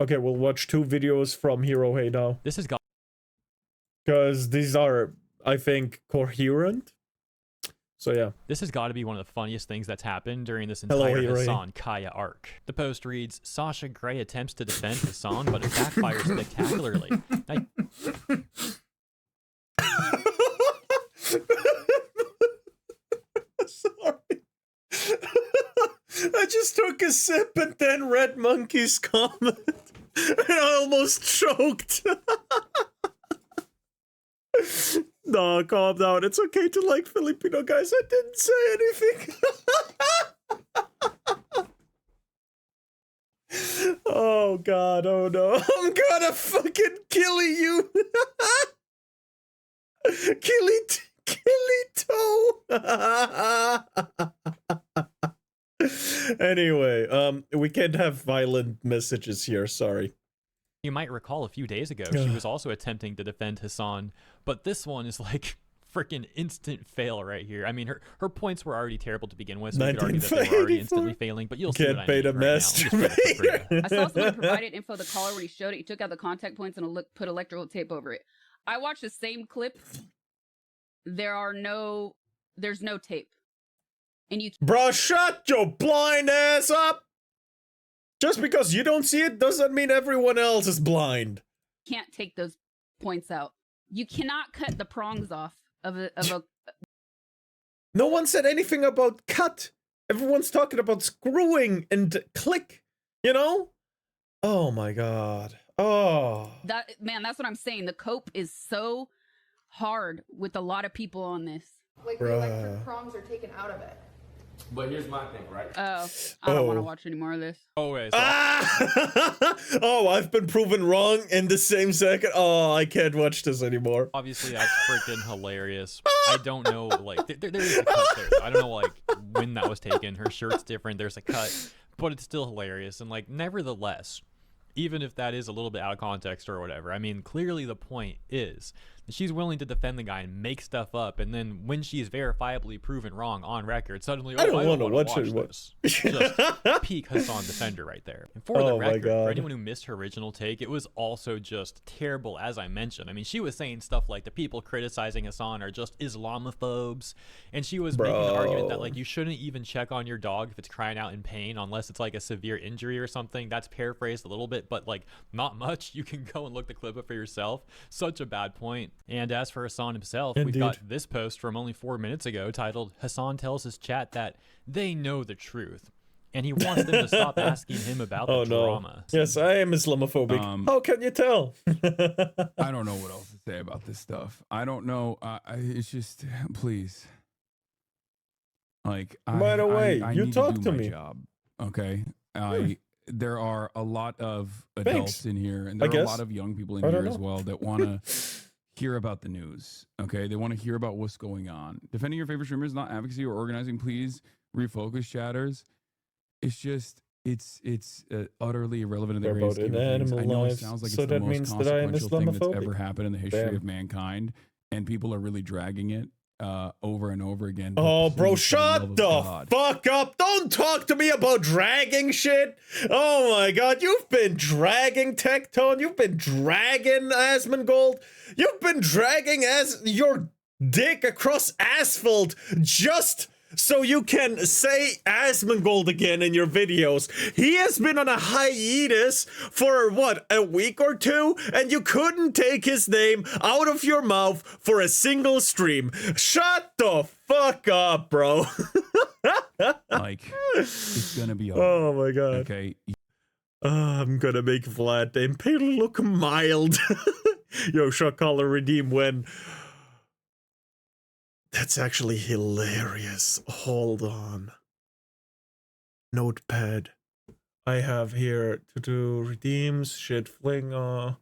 Okay, we'll watch 2 videos from Hero Hey now. This has got... Because these are, I think, coherent. So yeah. This has got to be one of the funniest things that's happened during this Hello, entire Hero Hey. Hasan Kaya arc. The post reads, Sasha Grey attempts to defend Hasan, but it backfires spectacularly. Sorry. I just took a sip and then read Monkey's comment. And I almost choked. No, calm down. It's okay to like Filipino guys. I didn't say anything. Oh god, oh no. I'm gonna fucking kill you. Killito. Anyway, we can't have violent messages here, sorry. You might recall a few days ago, she was also attempting to defend Hasan, but this one is like freaking instant fail right here. I mean, her points were already terrible to begin with, so you could argue that they were already instantly failing, but you'll see what I mean right now. I saw someone provided info of the caller when he showed it. He took out the contact points and put electrical tape over it. I watched the same clip. There's no tape. And you... Bro, shut your blind ass up! Just because you don't see it doesn't mean everyone else is blind. Can't take those points out. You cannot cut the prongs off of a... No one said anything about cut. Everyone's talking about screwing and click, you know? Oh my god. Oh. Man, that's what I'm saying. The cope is so hard with a lot of people on this. Like the electric prongs are taken out of it. But here's my thing, right? Oh, I don't want to watch any more of this. Always. Oh, I've been proven wrong in the same second. Oh, I can't watch this anymore. Obviously, that's freaking hilarious. I don't know, like, there is a cut there. I don't know, like, when that was taken. Her shirt's different. There's a cut, but it's still hilarious. And, like, nevertheless, even if that is a little bit out of context or whatever, I mean, clearly the point is that she's willing to defend the guy and make stuff up, and then when she's verifiably proven wrong on record, suddenly, I don't want to watch this. Just peak Hasan defender right there. And for the record, for anyone who missed her original take, it was also just terrible, as I mentioned. I mean, she was saying stuff like the people criticizing Hasan are just Islamophobes, and she was making an argument that, like, you shouldn't even check on your dog if it's crying out in pain unless it's like a severe injury or something. That's paraphrased a little bit, but like not much. You can go and look the clip up for yourself. Such a bad point. And as for Hasan himself, we've got this post from only 4 minutes ago titled, Hasan tells his chat that they know the truth, and he wants them to stop asking him about the drama. Yes, I am Islamophobic. How can you tell? I don't know what else to say about this stuff. I don't know. It's just, please. Like, by the way, you talk to me. Job, okay? There are a lot of adults in here, and there are a lot of young people in here as well that want to hear about the news. Okay, they want to hear about what's going on. Defending your favorite streamer is not advocacy or organizing. Please refocus, chatters. It's just it's utterly irrelevant in the grand scheme of things. I know it sounds like it's the most consequential thing that's ever happened in the history of mankind, and people are really dragging it over and over again. Oh, bro, shut the fuck up. Don't talk to me about dragging shit. Oh my god, you've been dragging Tectone. You've been dragging Asmongold. You've been dragging your dick across asphalt just so you can say Asmongold again in your videos. He has been on a hiatus for, what, a week or two? And you couldn't take his name out of your mouth for a single stream. Shut the fuck up, bro. Like, it's gonna be hard. Oh my god. Okay. I'm gonna make Vlad the Impaler look mild. Yo, shot caller redeem when... That's actually hilarious. Hold on. Notepad. I have here to do redeems, shit fling, to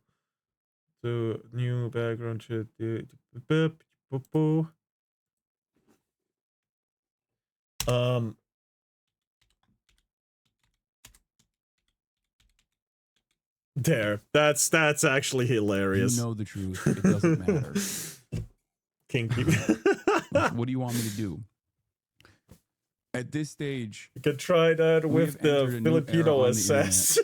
new background shit. There. That's actually hilarious. You know the truth. It doesn't matter. Kinky. What do you want me to do? At this stage, you can try that with the Filipino SS.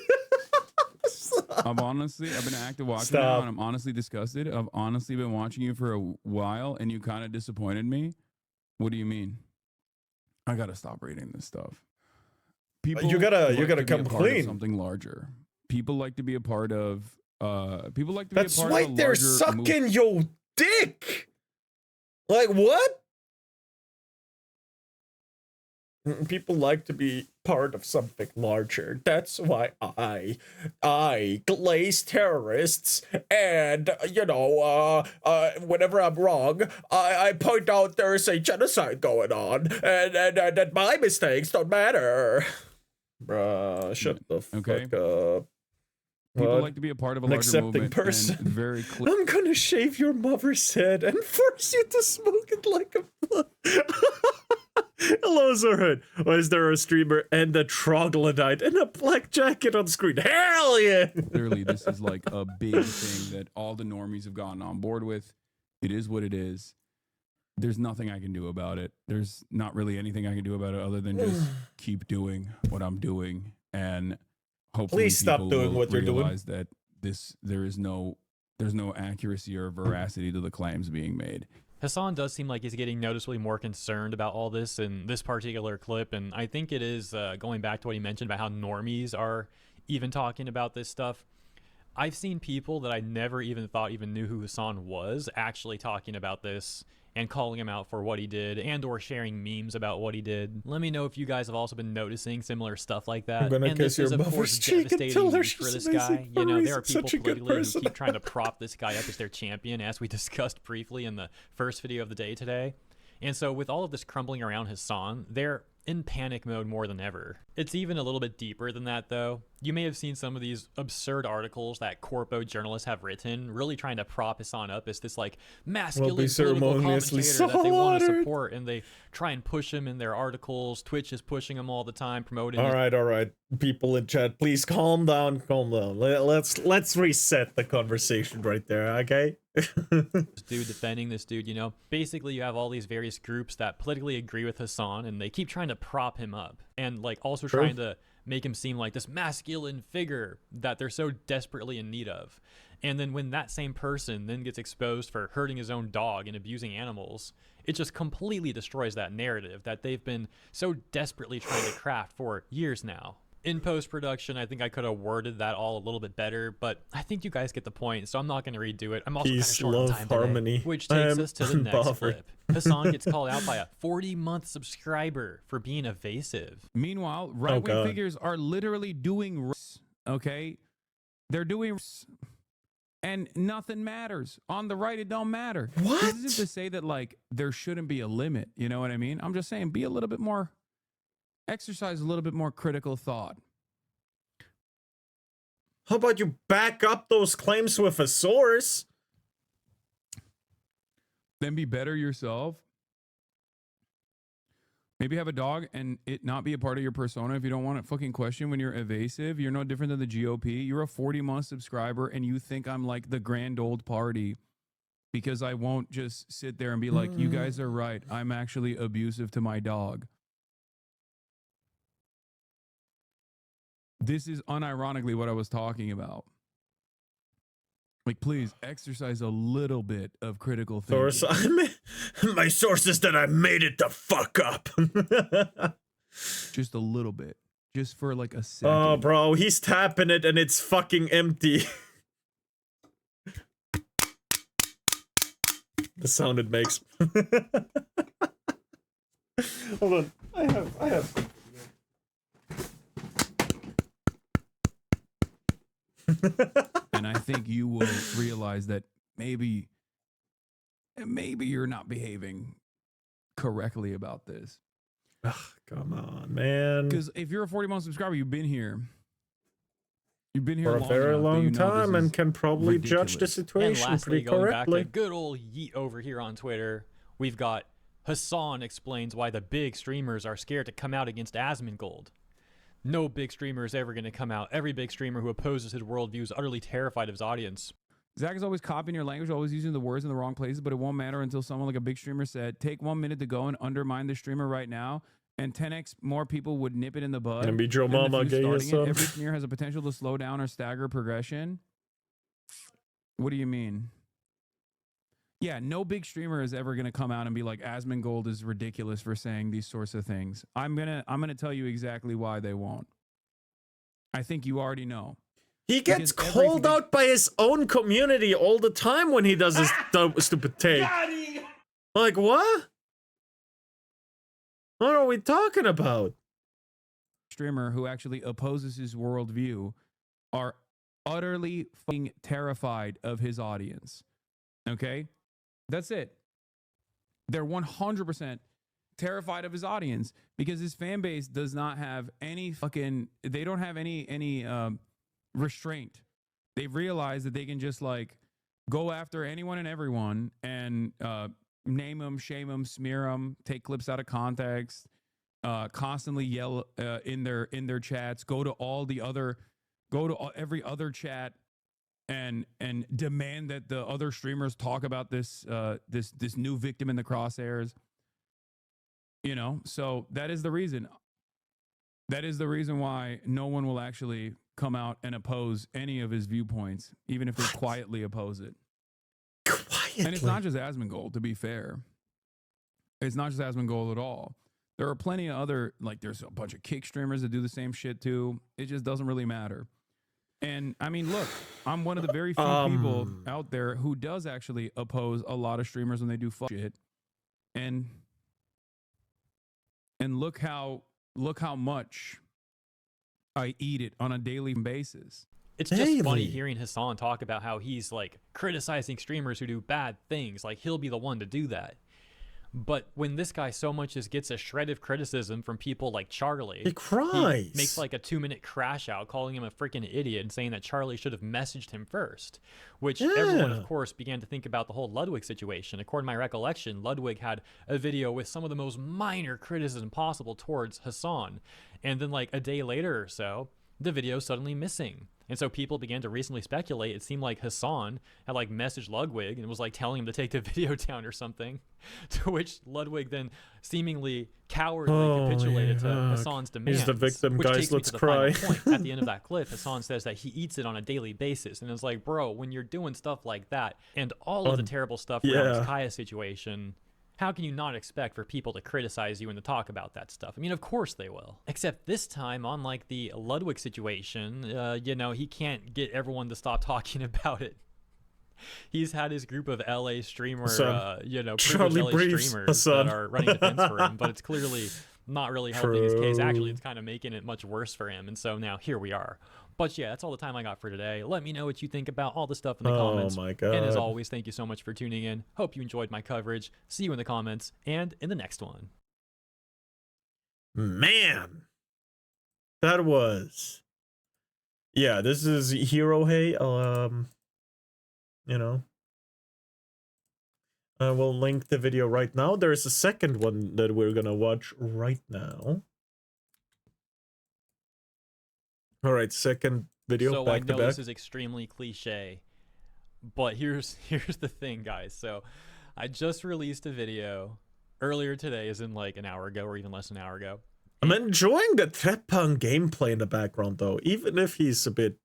I've been an active watcher now, and I'm honestly disgusted. I've honestly been watching you for a while, and you kind of disappointed me. What do you mean? I gotta stop reading this stuff. People, you gotta come clean. Something larger. People like to be a part of. People like to That's be a part why of. They're sucking your dick. Like what? People like to be part of something larger. That's why I glaze terrorists, and whenever I'm wrong, I point out there's a genocide going on, and that my mistakes don't matter. Bruh, shut the fuck up. People like to be a part of a larger movement. Person. And very clear. I'm gonna shave your mother's head and force you to smoke it like a blunt. Hello, Zorhood. Why is there a streamer and a troglodyte and a black jacket on screen? Hell yeah! Clearly, this is like a big thing that all the normies have gotten on board with. It is what it is. There's nothing I can do about it. There's not really anything I can do about it other than just keep doing what I'm doing, and hopefully please stop doing what you're doing. Realize that there's no accuracy or veracity to the claims being made. Hasan does seem like he's getting noticeably more concerned about all this in this particular clip, and I think it is going back to what he mentioned about how normies are even talking about this stuff. I've seen people that I never even thought even knew who Hasan was actually talking about this and calling him out for what he did and or sharing memes about what he did. Let me know if you guys have also been noticing similar stuff like that. I'm gonna and kiss this your is, of course, mother's cheek and tell her devastating for she's this guy. You know, there are people such a good politically who person. keep trying to prop this guy up as their champion, as we discussed briefly in the first video of the day today. And so with all of this crumbling around Hasan, they're in panic mode more than ever. It's even a little bit deeper than that, though. You may have seen some of these absurd articles that corpo journalists have written, really trying to prop Hasan up as this like masculine political commentator that they want to support, and they try and push him in their articles. Twitch is pushing him all the time, promoting. All right, people in chat, please calm down. Let's reset the conversation right there, okay? This dude defending this dude, you know, basically you have all these various groups that politically agree with Hasan, and they keep trying to prop him up, and like also trying to make him seem like this masculine figure that they're so desperately in need of. And then when that same person then gets exposed for hurting his own dog and abusing animals, it just completely destroys that narrative that they've been so desperately trying to craft for years now. In post-production, I think I could have worded that all a little bit better, but I think you guys get the point, so I'm not going to redo it. I'm also kind of short on time today, which takes us to the next clip. Hasan gets called out by a 40-month subscriber for being evasive. Meanwhile, right-wing figures are literally doing, okay? They're doing, and nothing matters. On the right, it don't matter. What? This isn't to say that, like, there shouldn't be a limit, you know what I mean? I'm just saying, be a little bit more... exercise a little bit more critical thought. How about you back up those claims with a source? Then be better yourself. Maybe have a dog and it not be a part of your persona if you don't want to fucking question when you're evasive. You're no different than the GOP. You're a 40-month subscriber and you think I'm like the grand old party because I won't just sit there and be like, you guys are right. I'm actually abusive to my dog. This is unironically what I was talking about. Like, please exercise a little bit of critical thinking. My source is that I made it the fuck up. Just a little bit. Just for like a second. Oh, bro, he's tapping it and it's fucking empty. The sound it makes. Hold on. I have. And I think you will realize that maybe you're not behaving correctly about this. Ugh, come on, man. Because if you're a 40-month subscriber, you've been here. You've been here for a very long time and can probably ridiculous. Judge the situation and lastly, pretty correctly. Going back to good old Yeet over here on Twitter, we've got Hasan explains why the big streamers are scared to come out against Asmongold. No big streamer is ever going to come out. Every big streamer who opposes his worldview is utterly terrified of his audience. Zach is always copying your language, always using the words in the wrong places, but it won't matter until someone like a big streamer said, take 1 minute to go and undermine the streamer right now, and 10x more people would nip it in the bud. Gonna be Joe Mama gay or something. Every smear has a potential to slow down or stagger progression. What do you mean? Yeah, no big streamer is ever gonna come out and be like, Asmongold is ridiculous for saying these sorts of things. I'm gonna tell you exactly why they won't. I think you already know. He gets called out by his own community all the time when he does his stupid take. Like, what? What are we talking about? Streamer who actually opposes his worldview are utterly fucking terrified of his audience. Okay? That's it. They're 100% terrified of his audience because his fan base does not have any fucking, they don't have any restraint. They've realized that they can just like go after anyone and everyone and name them, shame them, smear them, take clips out of context, constantly yell in their chats, go to every other chat and demand that the other streamers talk about this this new victim in the crosshairs. You know, so that is the reason. That is the reason why no one will actually come out and oppose any of his viewpoints, even if they quietly oppose it. Quietly. And it's not just Asmongold, to be fair. It's not just Asmongold at all. There are plenty of other, like there's a bunch of kick streamers that do the same shit too. It just doesn't really matter. And I mean, look, I'm one of the very few people out there who does actually oppose a lot of streamers when they do fuck shit. And look how much I eat it on a daily basis. It's just funny hearing Hasan talk about how he's like criticizing streamers who do bad things. Like he'll be the one to do that. But when this guy so much just gets a shred of criticism from people like Charlie, he cries. He makes like a 2-minute crash out calling him a freaking idiot and saying that Charlie should have messaged him first, which everyone, of course, began to think about the whole Ludwig situation. According to my recollection, Ludwig had a video with some of the most minor criticism possible towards Hasan. And then like a day later or so, the video suddenly missing. And so people began to recently speculate. It seemed like Hasan had like messaged Ludwig and was like telling him to take the video down or something, to which Ludwig then seemingly cowardly capitulated to Hasan's demands. He's the victim, which guys, takes let's me to the cry. final point. At the end of that clip, Hasan says that he eats it on a daily basis. And it's like, bro, when you're doing stuff like that and all of the terrible stuff around this Kaya situation, how can you not expect for people to criticize you and to talk about that stuff? I mean, of course they will. Except this time, unlike the Ludwig situation, you know, he can't get everyone to stop talking about it. He's had his group of LA streamer, you know, Charlie LA streamers that are running defense for him, but it's clearly not really helping his case. Actually, it's kind of making it much worse for him. And so now here we are. But yeah, that's all the time I got for today. Let me know what you think about all the stuff in the comments. Oh my God. And as always, thank you so much for tuning in. Hope you enjoyed my coverage. See you in the comments and in the next one. Man, that was, yeah, this is Hero Hey. You know, I will link the video right now. There's a second one that we're gonna watch right now. All right, second video. So back I know to back. this is extremely cliche, but here's the thing, guys. So I just released a video earlier today, as in like an hour ago or even less than an hour ago. I'm enjoying the Trepan gameplay in the background, though, even if he's a bit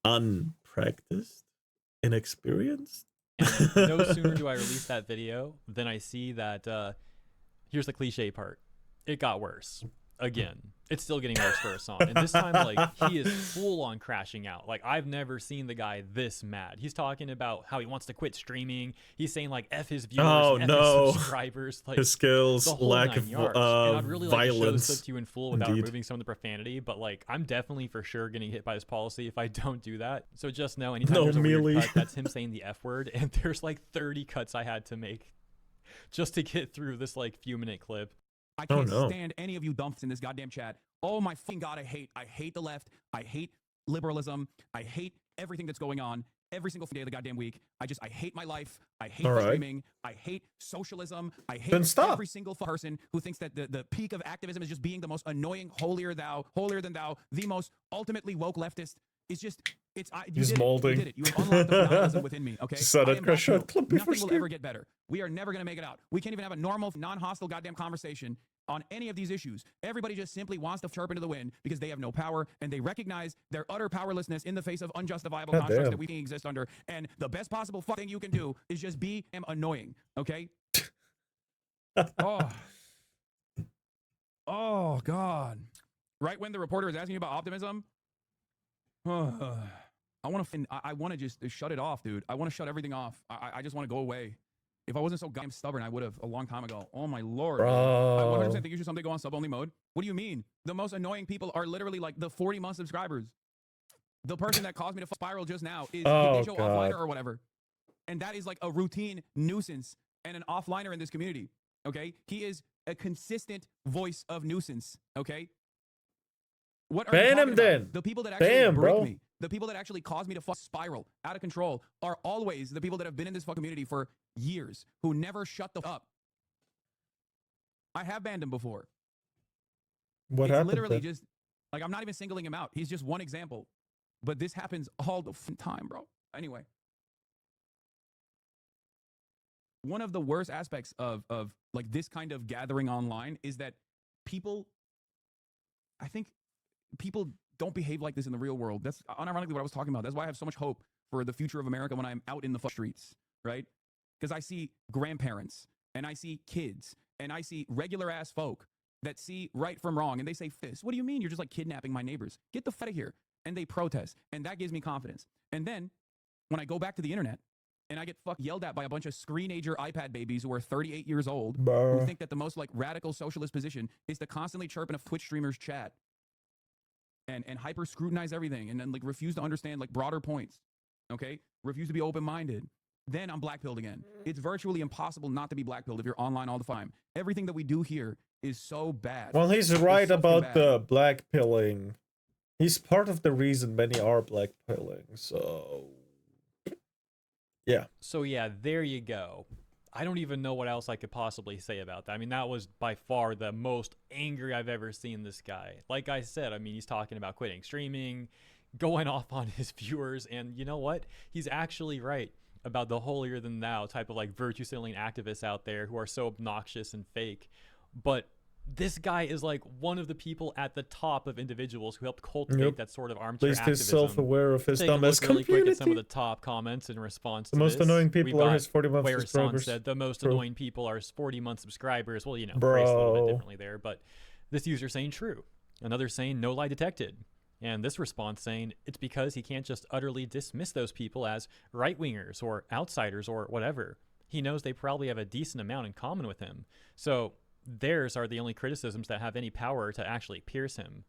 unpracticed, inexperienced. And no sooner do I release that video than I see that here's the cliche part. It got worse. Again, it's still getting worse for Hasan. And this time, like, he is full on crashing out. Like, I've never seen the guy this mad. He's talking about how he wants to quit streaming. He's saying, like, F his viewers, F his subscribers. Like, his skills, lack of and I'd really like to show this violence. clip to you in full without removing some of the profanity. But, like, I'm definitely for sure getting hit by this policy if I don't do that. So just know, anytime there's a weird cut, that's him saying the F word. And there's, like, 30 cuts I had to make just to get through this, like, few-minute clip. I can't stand any of you dumps in this goddamn chat. Oh my fucking God, I hate the left. I hate liberalism. I hate everything that's going on every single day of the goddamn week. I hate my life. I hate streaming. I hate socialism. I hate every single person who thinks that the peak of activism is just being the most annoying, holier than thou, the most ultimately woke leftist is just He's molding. You did it. You have unlocked the phenomenalism within me. Okay. Just saw that crash shot clip before Nothing will ever get better. We are never gonna make it out. We can't even have a normal, non-hostile goddamn conversation on any of these issues. Everybody just simply wants to chirp into the wind because they have no power and they recognize their utter powerlessness in the face of unjustifiable constructs that we can exist under. And the best possible thing you can do is just be annoying. Okay. Oh God. Right when the reporter is asking you about optimism, I want to just shut it off, dude. I want to shut everything off. I just want to go away. If I wasn't so goddamn stubborn, I would have a long time ago. Oh my Lord. I 100% think you should someday go on sub-only mode. What do you mean? The most annoying people are literally like the 40-month subscribers. The person that caused me to spiral just now is Digital Offliner or whatever. And that is like a routine nuisance and an offliner in this community. Okay? He is a consistent voice of nuisance. Okay? What are ban him then? The people that actually break me, the people that actually cause me to spiral out of control are always the people that have been in this fucking community for years, who never shut the up. I have banned him before. What happened? Literally just like, I'm not even singling him out. He's just one example. But this happens all the time, bro. Anyway. One of the worst aspects of like this kind of gathering online is that I think people don't behave like this in the real world. That's unironically what I was talking about. That's why I have so much hope for the future of America when I'm out in the streets, right? Because I see grandparents and I see kids and I see regular ass folk that see right from wrong and they say, "This, what do you mean? You're just like kidnapping my neighbors. Get the fuck out of here." And they protest. And that gives me confidence. And then when I go back to the internet and I get yelled at by a bunch of screenager iPad babies who are 38 years old, who think that the most like radical socialist position is to constantly chirp in a Twitch streamer's chat and hyper scrutinize everything and then like refuse to understand like broader points. Okay? Refuse to be open-minded. Then I'm blackpilled again. It's virtually impossible not to be blackpilled if you're online all the time. Everything that we do here is so bad. Well, he's right about the blackpilling. He's part of the reason many are blackpilling, so yeah. So yeah, there you go. I don't even know what else I could possibly say about that. I mean, that was by far the most angry I've ever seen this guy. Like I said, I mean, he's talking about quitting streaming, going off on his viewers, and you know what? He's actually right about the holier than thou type of like virtue signaling activists out there who are so obnoxious and fake. But this guy is like one of the people at the top of individuals who helped cultivate that sort of armchair activism. He's self-aware of his dumbass community. Quick at some of the top comments in response to the most annoying people are his 40-month subscribers. Hasan said the most annoying people are his 40-month subscribers. Well, you know, phrased a little bit differently there, but this user saying true. Another saying no lie detected. And this response saying it's because he can't just utterly dismiss those people as right-wingers or outsiders or whatever. He knows they probably have a decent amount in common with him. So theirs are the only criticisms that have any power to actually pierce him.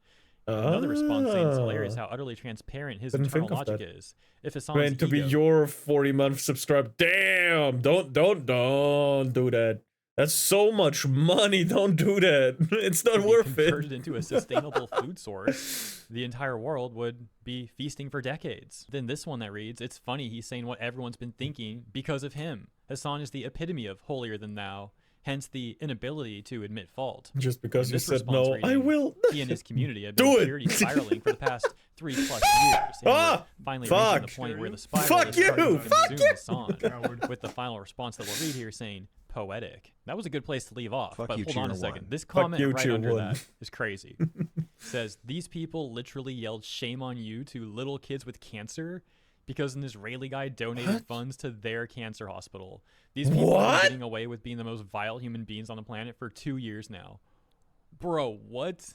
Another response saying it's hilarious how utterly transparent his internal logic is. If Hasan's meant to be your 40-month subscriber, damn! Don't do that. That's so much money. Don't do that. It's not worth it. Converted into a sustainable food source, the entire world would be feasting for decades. Then this one that reads, it's funny he's saying what everyone's been thinking because of him. Hasan is the epitome of holier than thou. Hence the inability to admit fault. Just because you said no, reading, I will. He and his community have been security spiraling for the past 3+ years. And finally reaching the point where the spiral is starting to consume Hasan. With the final response that we'll read here saying, poetic. That was a good place to leave off. But hold on a second. This comment right under that is crazy. Says, these people literally yelled shame on you to little kids with cancer because an Israeli guy donated funds to their cancer hospital. These people are getting away with being the most vile human beings on the planet for 2 years now. Bro, what?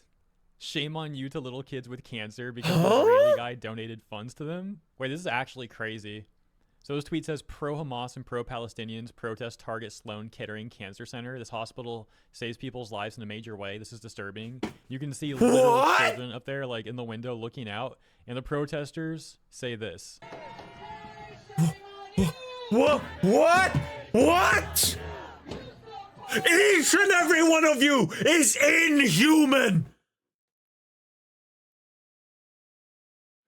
Shame on you to little kids with cancer because an Israeli guy donated funds to them? Wait, this is actually crazy. So this tweet says, pro-Hamas and pro-Palestinians protest target Sloan Kettering Cancer Center. This hospital saves people's lives in a major way. This is disturbing. You can see little children up there like in the window looking out. And the protesters say this. What? Each and every one of you is inhuman!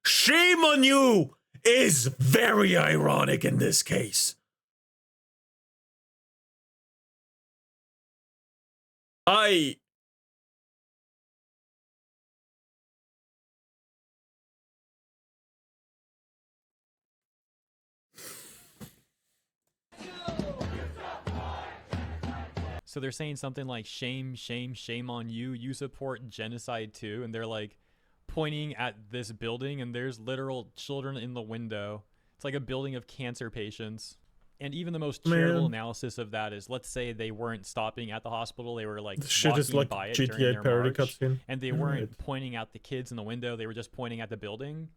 Shame on you is very ironic in this case. So they're saying something like, shame, shame, shame on you. You support genocide too. And they're like pointing at this building and there's literal children in the window. It's like a building of cancer patients. And even the most charitable analysis of that is, let's say they weren't stopping at the hospital. They were like walking by it during their march, and they weren't pointing at the kids in the window. They were just pointing at the building.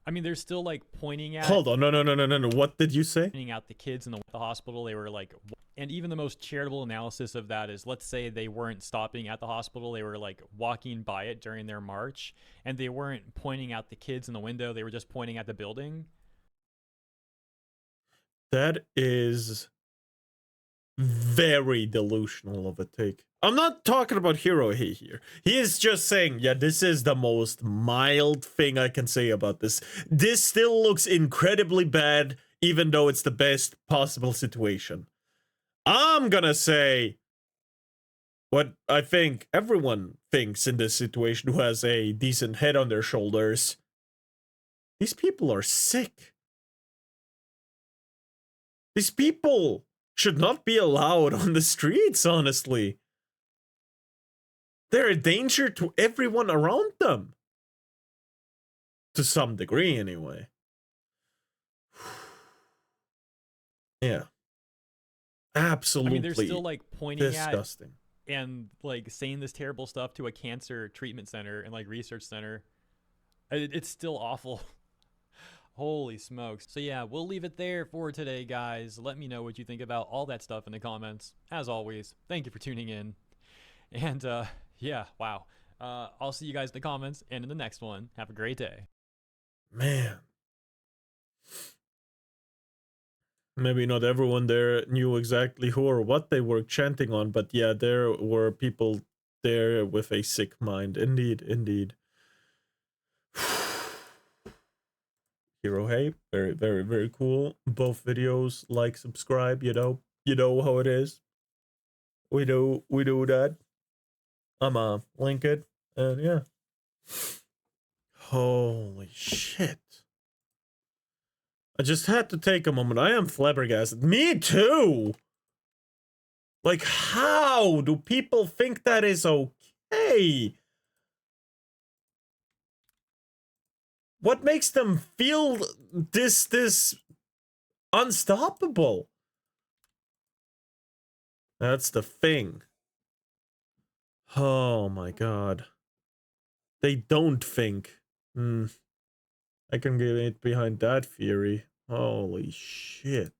I mean, they're still like pointing at. Hold on, no. What did you say? Pointing at the kids in the hospital. They were like, and even the most charitable analysis of that is, let's say they weren't stopping at the hospital. They were like walking by it during their march, and they weren't pointing at the kids in the window. They were just pointing at the building. That is very delusional of a take. I'm not talking about hero hate here. He is just saying, yeah, this is the most mild thing I can say about this. This still looks incredibly bad, even though it's the best possible situation. I'm gonna say what I think everyone thinks in this situation who has a decent head on their shoulders. These people are sick. These people should not be allowed on the streets, honestly. They're a danger to everyone around them. To some degree, anyway. Yeah. Absolutely. I mean, they're still like pointing disgusting. And like saying this terrible stuff to a cancer treatment center and like research center. It's still awful. Holy smokes. So yeah, we'll leave it there for today, guys. Let me know what you think about all that stuff in the comments. As always, thank you for tuning in. And yeah, wow. I'll see you guys in the comments and in the next one. Have a great day. Man. Maybe not everyone there knew exactly who or what they were chanting on, but yeah, there were people there with a sick mind. Indeed, indeed. Hero Hey, very, very, very cool. Both videos, like, subscribe, you know how it is. We do that. I'm link it, and yeah. Holy shit. I just had to take a moment. I am flabbergasted. Me too! Like, how do people think that is okay? What makes them feel this unstoppable? That's the thing. Oh my god. They don't think. I can get behind that theory. Holy shit.